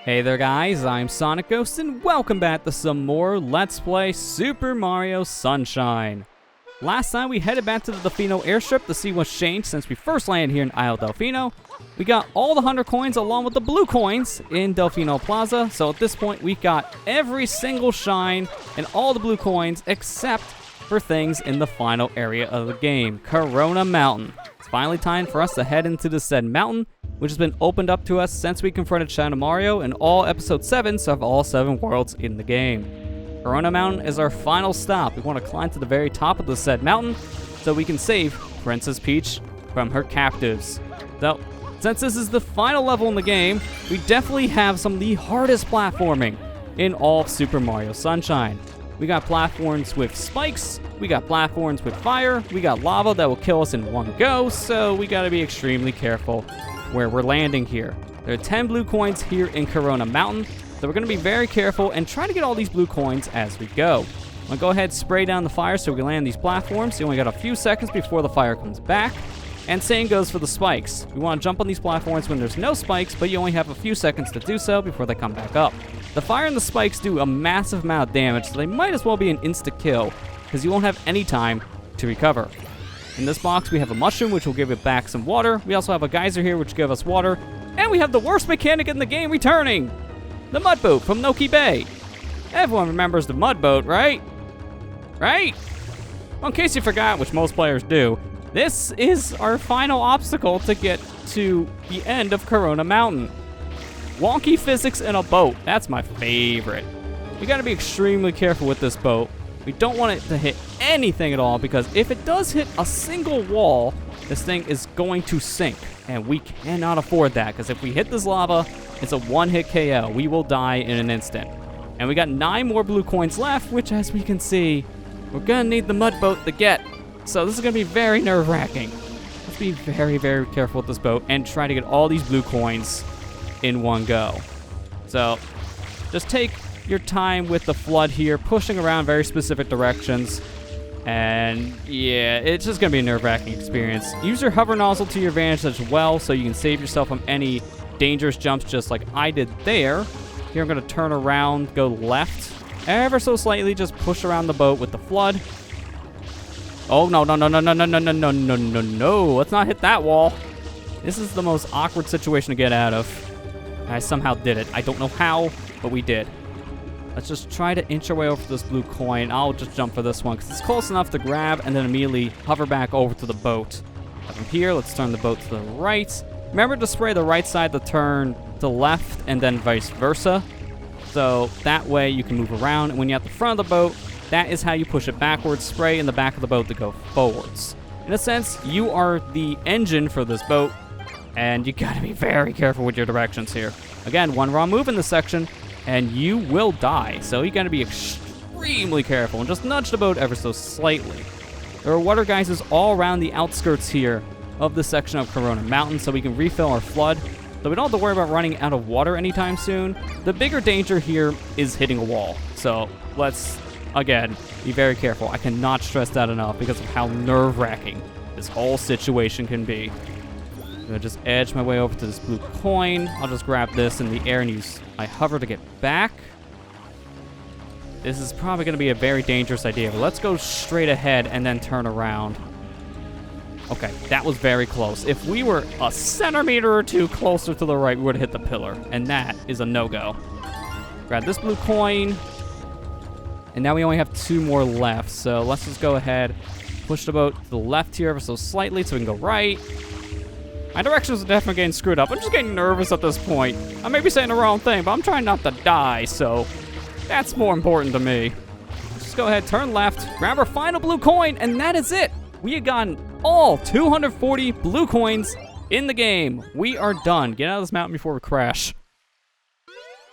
Hey there guys, I'm SonicGhost and welcome back to some more Let's Play Super Mario Sunshine. Last time we headed back to the Delfino airstrip to see what's changed since we first landed here in Isle Delfino. We got all the 100 coins along with the blue coins in Delfino Plaza, so at this point we got every single shine and all the blue coins except for things in the final area of the game, Corona Mountain. It's finally time for us to head into the said mountain, which has been opened up to us since we confronted Shadow Mario in all episode 7s of all 7 worlds in the game. Corona Mountain is our final stop. We want to climb to the very top of the said mountain so we can save Princess Peach from her captives. So, since this is the final level in the game, we definitely have some of the hardest platforming in all of Super Mario Sunshine. We got platforms with spikes, we got platforms with fire, we got lava that will kill us in one go, so we gotta be extremely careful where we're landing here. There are 10 blue coins here in Corona Mountain, so we're going to be very careful and try to get all these blue coins as we go. I'm going to go ahead and spray down the fire so we can land these platforms. You only got a few seconds before the fire comes back. And same goes for the spikes. We want to jump on these platforms when there's no spikes, but you only have a few seconds to do so before they come back up. The fire and the spikes do a massive amount of damage, so they might as well be an insta-kill, because you won't have any time to recover. In this box, we have a mushroom, which will give it back some water. We also have a geyser here, which gives us water. And we have the worst mechanic in the game returning! The mud boat from Noki Bay. Everyone remembers the mud boat, right? Right? Well, in case you forgot, which most players do, this is our final obstacle to get to the end of Corona Mountain. Wonky physics in a boat. That's my favorite. You gotta be extremely careful with this boat. We don't want it to hit anything at all, because if it does hit a single wall, this thing is going to sink. And we cannot afford that, because if we hit this lava, it's a one-hit KO. We will die in an instant. And we got 9 more blue coins left, which, as we can see, we're going to need the mud boat to get. So this is going to be very nerve-wracking. Let's be very, very careful with this boat and try to get all these blue coins in one go. So just take your time with the F.L.U.D here, pushing around very specific directions. And yeah, it's just gonna be a nerve-wracking experience. Use your hover nozzle to your advantage as well, so you can save yourself from any dangerous jumps just like I did there. Here I'm gonna turn around, go left, ever so slightly, just push around the boat with the F.L.U.D. Oh, no, no, no, no, no, no, no, no, no, no, no, no. Let's not hit that wall. This is the most awkward situation to get out of. I somehow did it. I don't know how, but we did. Let's just try to inch our way over to this blue coin. I'll just jump for this one because it's close enough to grab and then immediately hover back over to the boat. From here, let's turn the boat to the right. Remember to spray the right side to turn to the left and then vice versa. So that way you can move around. And when you're at the front of the boat, that is how you push it backwards. Spray in the back of the boat to go forwards. In a sense, you are the engine for this boat, and you gotta be very careful with your directions here. Again, one wrong move in this section, and you will die, so you gotta be extremely careful and just nudge the boat ever so slightly. There are water geysers all around the outskirts here of this section of Corona Mountain, so we can refill our F.L.U.D, so we don't have to worry about running out of water anytime soon. The bigger danger here is hitting a wall, so let's, again, be very careful. I cannot stress that enough because of how nerve-wracking this whole situation can be. I'm gonna just edge my way over to this blue coin. I'll just grab this in the air and use my hover to get back. This is probably gonna be a very dangerous idea, but let's go straight ahead and then turn around. Okay, that was very close. If we were a centimeter or two closer to the right, we would have hit the pillar, and that is a no-go. Grab this blue coin, and now we only have 2 more left, so let's just go ahead, push the boat to the left here ever so slightly so we can go right. My directions are definitely getting screwed up. I'm just getting nervous at this point. I may be saying the wrong thing, but I'm trying not to die, so that's more important to me. Let's just go ahead, turn left, grab our final blue coin, and that is it. We have gotten all 240 blue coins in the game. We are done. Get out of this mountain before we crash.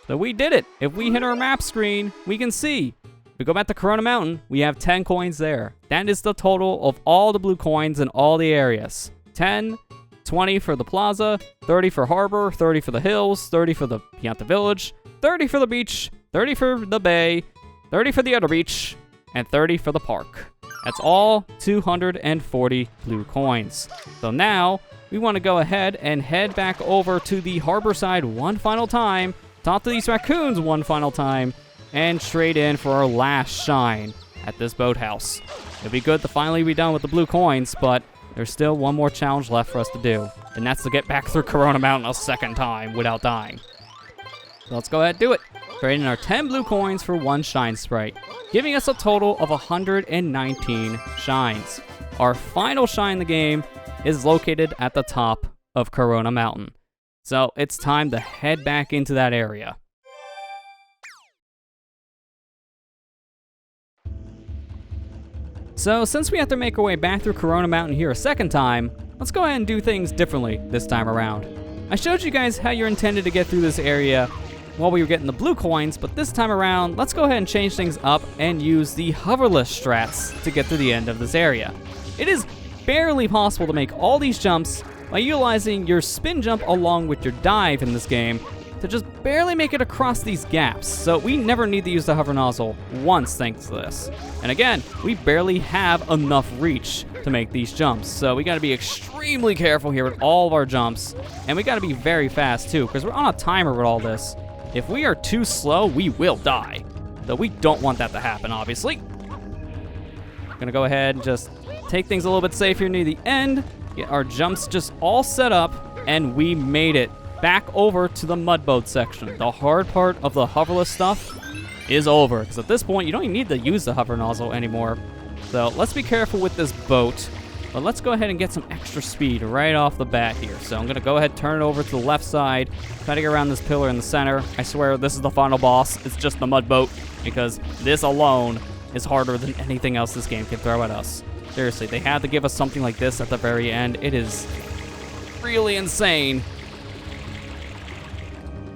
So we did it. If we hit our map screen, we can see. If we go back to Corona Mountain, we have 10 coins there. That is the total of all the blue coins in all the areas. 10, 20 for the plaza, 30 for harbor, 30 for the hills, 30 for the Pianta village, 30 for the beach, 30 for the bay, 30 for the other beach, and 30 for the park. That's all 240 blue coins. So now we want to go ahead and head back over to the harbor side one final time talk to these raccoons one final time, and trade in for our last shine at this boathouse. It'd be good to finally be done with the blue coins, but there's still one more challenge left for us to do, and that's to get back through Corona Mountain a second time without dying. So let's go ahead and do it. Trade in our 10 blue coins for 1 shine sprite, giving us a total of 119 shines. Our final shine in the game is located at the top of Corona Mountain. So it's time to head back into that area. So since we have to make our way back through Corona Mountain here a second time, let's go ahead and do things differently this time around. I showed you guys how you're intended to get through this area while we were getting the blue coins, but this time around, let's go ahead and change things up and use the hoverless strats to get to the end of this area. It is barely possible to make all these jumps by utilizing your spin jump along with your dive in this game to just barely make it across these gaps. So we never need to use the hover nozzle once thanks to this. And again, we barely have enough reach to make these jumps. So we gotta be extremely careful here with all of our jumps. And we gotta be very fast too, because we're on a timer with all this. If we are too slow, we will die. So we don't want that to happen, obviously. Gonna go ahead and just take things a little bit safer near the end. Get our jumps just all set up, and we made it back over to the mud boat section. The hard part of the hoverless stuff is over, because at this point, you don't even need to use the hover nozzle anymore. So let's be careful with this boat, but let's go ahead and get some extra speed right off the bat here. So I'm gonna go ahead and turn it over to the left side, try to get around this pillar in the center. I swear this is the final boss. It's just the mud boat, because this alone is harder than anything else this game can throw at us. Seriously, they had to give us something like this at the very end. It is really insane.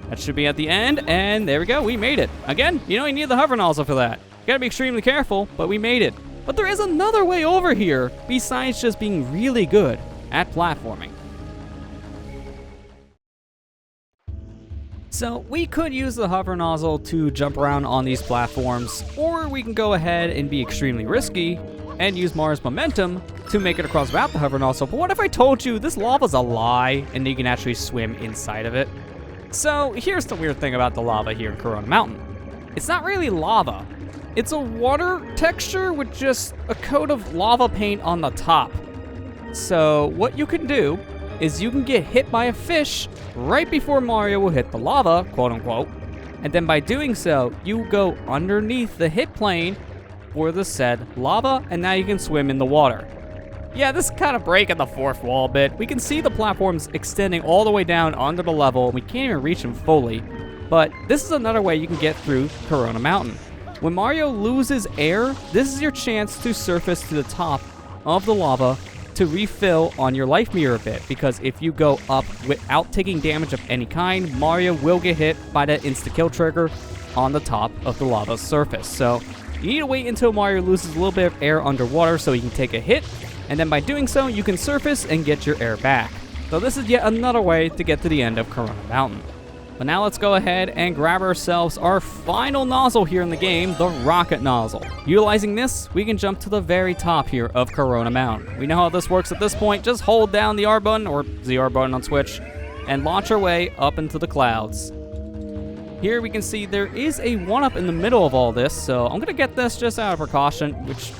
That should be at the end, and there we go, we made it. Again, you don't need the hover nozzle for that. You gotta be extremely careful, but we made it. But there is another way over here, besides just being really good at platforming. So we could use the hover nozzle to jump around on these platforms, or we can go ahead and be extremely risky and use Mars momentum to make it across without the hover nozzle. But what if I told you this lava's a lie and you can actually swim inside of it? So here's the weird thing about the lava here in Corona Mountain. It's not really lava. It's a water texture with just a coat of lava paint on the top. So what you can do is you can get hit by a fish right before Mario will hit the lava, quote unquote. And then by doing so, you go underneath the hit plane for the said lava, and now you can swim in the water. Yeah, this is kind of breaking the fourth wall a bit. We can see the platforms extending all the way down under the level, and we can't even reach them fully. But this is another way you can get through Corona Mountain. When Mario loses air, this is your chance to surface to the top of the lava to refill on your life meter a bit, because if you go up without taking damage of any kind, Mario will get hit by that insta-kill trigger on the top of the lava's surface. So you need to wait until Mario loses a little bit of air underwater so he can take a hit, and then by doing so, you can surface and get your air back. So this is yet another way to get to the end of Corona Mountain. But now let's go ahead and grab ourselves our final nozzle here in the game, the rocket nozzle. Utilizing this, we can jump to the very top here of Corona Mountain. We know how this works at this point. Just hold down the R button, or the R button on Switch, and launch our way up into the clouds. Here we can see there is a 1-up in the middle of all this, so I'm gonna get this just out of precaution, which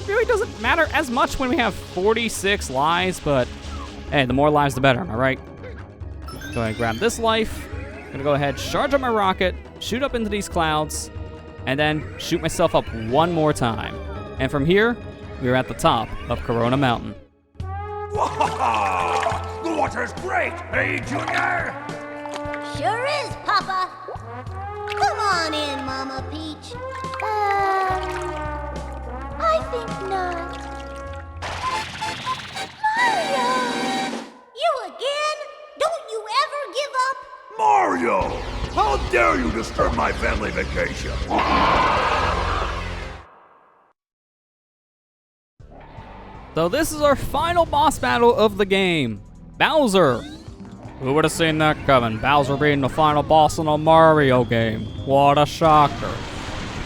really doesn't matter as much when we have 46 lives, but hey, the more lives the better, am I right? Go ahead and grab this life. I'm gonna go ahead, charge up my rocket, shoot up into these clouds, and then shoot myself up one more time. And from here, we're at the top of Corona Mountain. Whoa! The water's great, hey, Junior? Sure is, Papa. Come on in, Mama Peach. I think not. Mario! You again? Don't you ever give up? Mario! How dare you disturb my family vacation? So this is our final boss battle of the game, Bowser. Who would have seen that coming? Bowser being the final boss in a Mario game. What a shocker.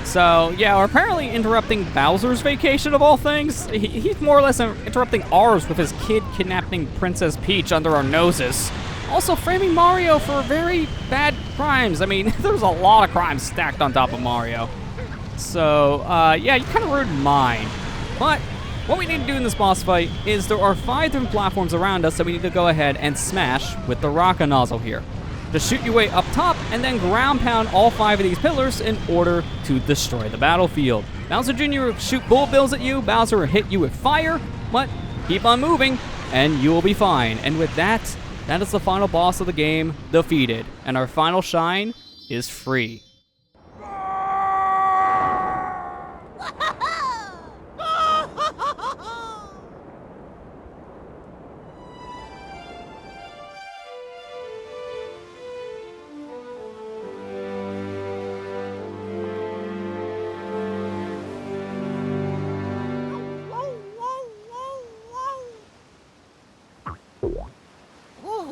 So, yeah, we're apparently interrupting Bowser's vacation of all things. He's more or less interrupting ours with his kid kidnapping Princess Peach under our noses. Also framing Mario for very bad crimes. I mean, there's a lot of crimes stacked on top of Mario. So, yeah, you kind of ruined mine. But what we need to do in this boss fight is there are 5 different platforms around us that we need to go ahead and smash with the rocket nozzle here. Just shoot your way up top and then ground pound all 5 of these pillars in order to destroy the battlefield. Bowser Jr. will shoot bullet bills at you, Bowser will hit you with fire, but keep on moving and you will be fine. And with that, that is the final boss of the game defeated. And our final shine is free.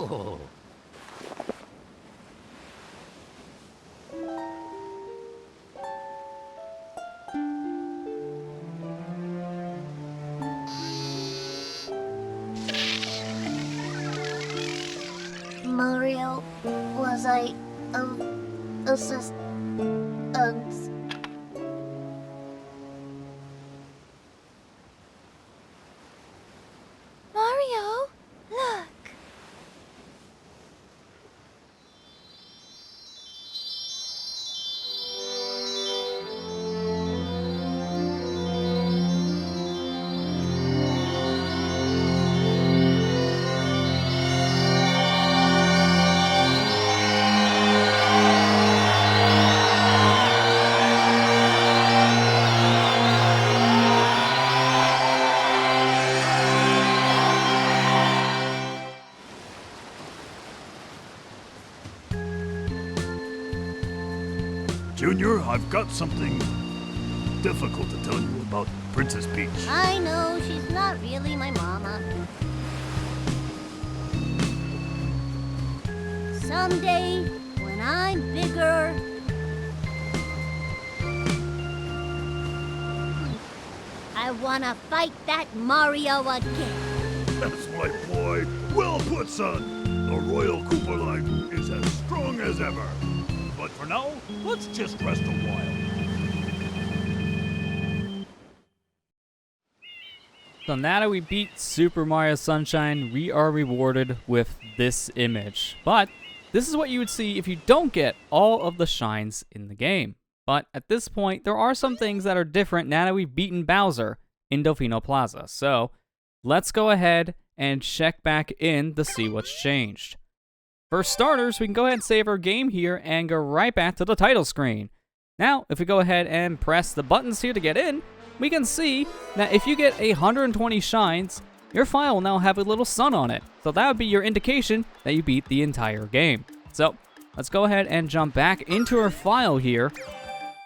Oh. Mario, was I assist Mario, look. Junior, I've got something difficult to tell you about Princess Peach. I know, she's not really my mama. Someday, when I'm bigger, I wanna fight that Mario again. That's my boy. Well put, son. The Royal Koopa line is as strong as ever. But for now, let's just rest a while. So now that we beat Super Mario Sunshine, we are rewarded with this image. But this is what you would see if you don't get all of the shines in the game. But at this point, there are some things that are different now that we've beaten Bowser in Delfino Plaza. So let's go ahead and check back in to see what's changed. For starters, we can go ahead and save our game here and go right back to the title screen. Now, if we go ahead and press the buttons here to get in, we can see that if you get 120 shines, your file will now have a little sun on it. So that would be your indication that you beat the entire game. So let's go ahead and jump back into our file here.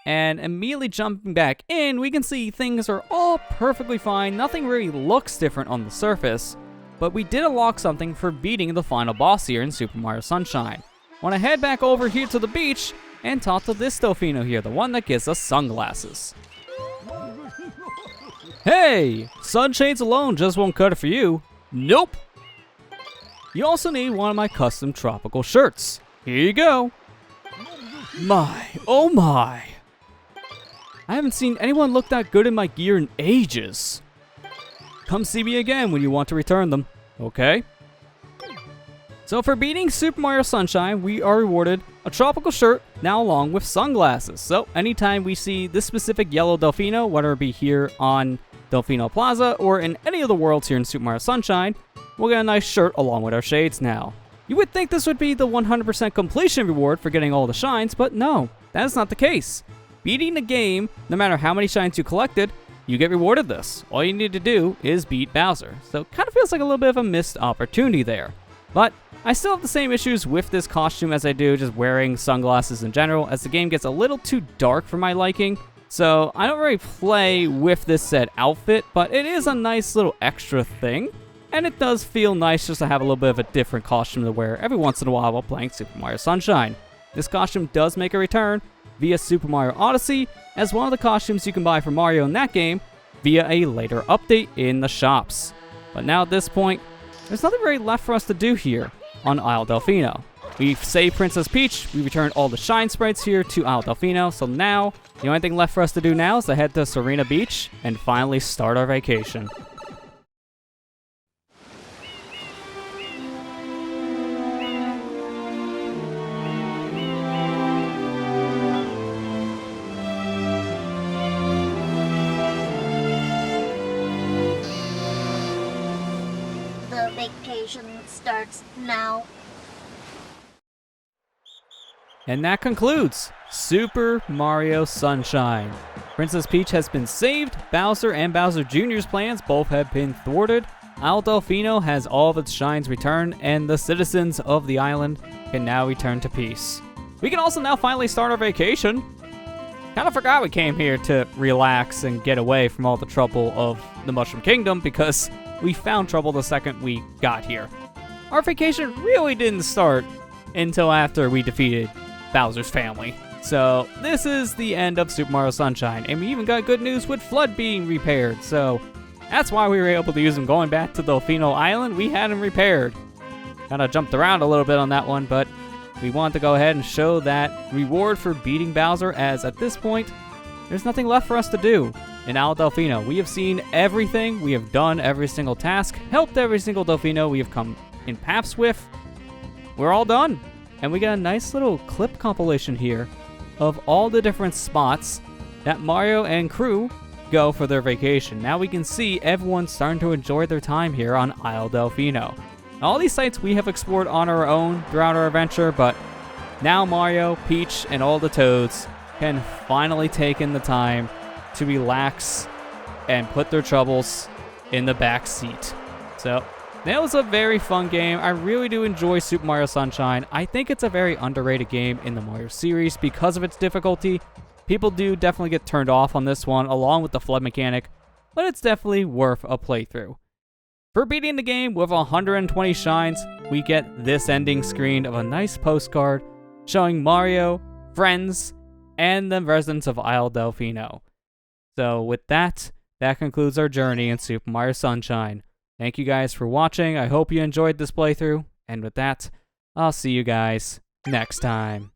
And immediately jumping back in, we can see things are all perfectly fine. Nothing really looks different on the surface. But we did unlock something for beating the final boss here in Super Mario Sunshine. Want to head back over here to the beach and talk to this Delfino here, the one that gives us sunglasses. Hey! Sunshades alone just won't cut it for you. Nope! You also need one of my custom tropical shirts. Here you go. My, oh my. I haven't seen anyone look that good in my gear in ages. Come see me again when you want to return them, okay? So for beating Super Mario Sunshine, we are rewarded a tropical shirt, now along with sunglasses. So anytime we see this specific yellow Delfino, whether it be here on Delfino Plaza or in any of the worlds here in Super Mario Sunshine, we'll get a nice shirt along with our shades now. You would think this would be the 100% completion reward for getting all the shines, but no, that is not the case. Beating the game, no matter how many shines you collected, you get rewarded this. All you need to do is beat Bowser. So it kind of feels like a little bit of a missed opportunity there. But I still have the same issues with this costume as I do just wearing sunglasses in general, as the game gets a little too dark for my liking. So I don't really play with this said outfit, but it is a nice little extra thing. And it does feel nice just to have a little bit of a different costume to wear every once in a while playing Super Mario Sunshine. This costume does make a return via Super Mario Odyssey, as one of the costumes you can buy for Mario in that game via a later update in the shops. But now at this point, there's nothing really left for us to do here on Isle Delfino. We've saved Princess Peach, we returned all the shine sprites here to Isle Delfino, so now, the only thing left for us to do now is to head to Serena Beach and finally start our vacation. The vacation starts now. And that concludes Super Mario Sunshine. Princess Peach has been saved, Bowser and Bowser Jr.'s plans both have been thwarted, Isle Delfino has all of its shines returned, and the citizens of the island can now return to peace. We can also now finally start our vacation. Kinda forgot we came here to relax and get away from all the trouble of the Mushroom Kingdom because we found trouble the second we got here. Our vacation really didn't start until after we defeated Bowser's family. So this is the end of Super Mario Sunshine, and we even got good news with F.L.U.D being repaired, so that's why we were able to use him going back to Delfino Island. We had him repaired. Kinda jumped around a little bit on that one, but we wanted to go ahead and show that reward for beating Bowser, as at this point, there's nothing left for us to do in Isle Delfino. We have seen everything, we have done every single task, helped every single Delfino we have come in paths with. We're all done. And we got a nice little clip compilation here of all the different spots that Mario and crew go for their vacation. Now we can see everyone starting to enjoy their time here on Isle Delfino. All these sites we have explored on our own throughout our adventure, but now Mario, Peach, and all the Toads can finally take in the time to relax and put their troubles in the back seat. So that was a very fun game. I really do enjoy Super Mario Sunshine. I think it's a very underrated game in the Mario series because of its difficulty. People do definitely get turned off on this one, along with the F.L.U.D mechanic, but it's definitely worth a playthrough. For beating the game with 120 shines, we get this ending screen of a nice postcard showing Mario, friends, and the residents of Isle Delfino. So with that, that concludes our journey in Super Mario Sunshine. Thank you guys for watching. I hope you enjoyed this playthrough. And with that, I'll see you guys next time.